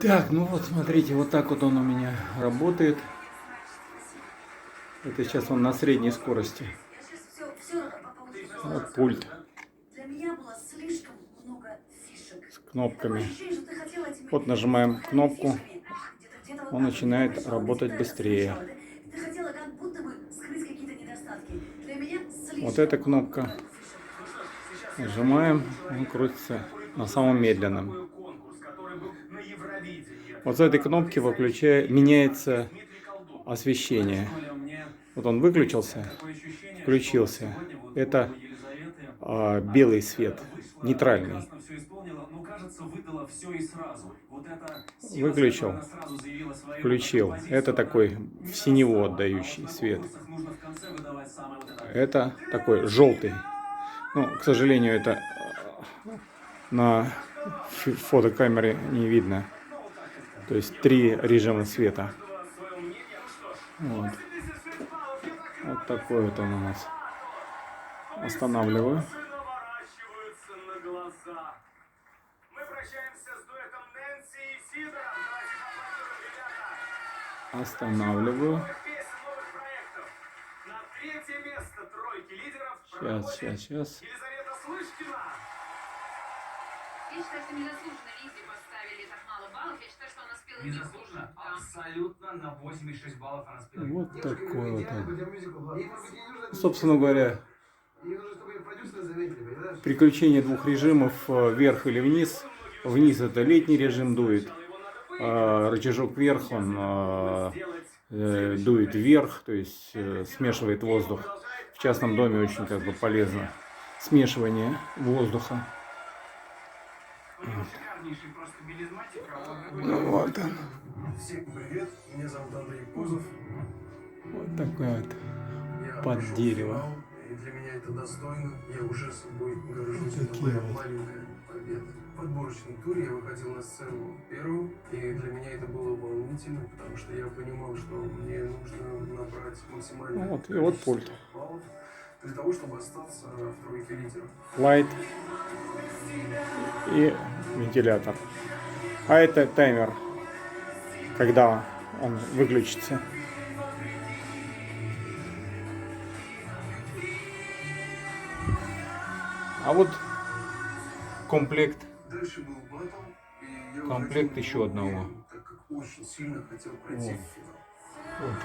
Так, ну вот смотрите, вот так вот он у меня работает. Это сейчас он на средней скорости. Вот пульт с кнопками. Вот нажимаем кнопку, он начинает работать быстрее. Вот эта кнопка. Нажимаем, он крутится на самом медленном. Вот с этой кнопки меняется освещение. Вот он выключился, включился. Это белый свет, нейтральный. Выключил, включил. Это такой в синеву отдающий свет. Это такой желтый. Ну, к сожалению, это на фотокамере не видно. То есть 3 режима света. Вот. Вот такой вот он у нас. Останавливаю. Останавливаю. Сейчас. Я считаю, что незаслуженно Лизе поставили так мало баллов. Я считаю, что она спела незаслуженно. Абсолютно на 8,6 баллов она спела. Вот такой вот он. Собственно говоря, приключение 2 режимов, вверх или вниз. Вниз это летний режим дует. Рычажок вверх, он дует вверх, то есть смешивает воздух. В частном доме очень полезно смешивание воздуха. Ну вот он. Всем привет, меня зовут Андрей Кузов. Вот такой вот под дерево. И для меня это достойно. Я уже собой горжусь. Вот Это моя вот. маленькая победа. В отборочном туре я выходил на сцену первым, и для меня это было волнительно, потому что я понимал, что мне нужно набрать максимально Вот, и вот пульт. баллов для того, чтобы остаться в тройке лидеров. Лайт и вентилятор. А это таймер, когда он выключится. А вот комплект. Дальше был батл, и я Комплект уже еще одного. уверен, так как очень сильно хотел пройти Вот. в финал. Вот.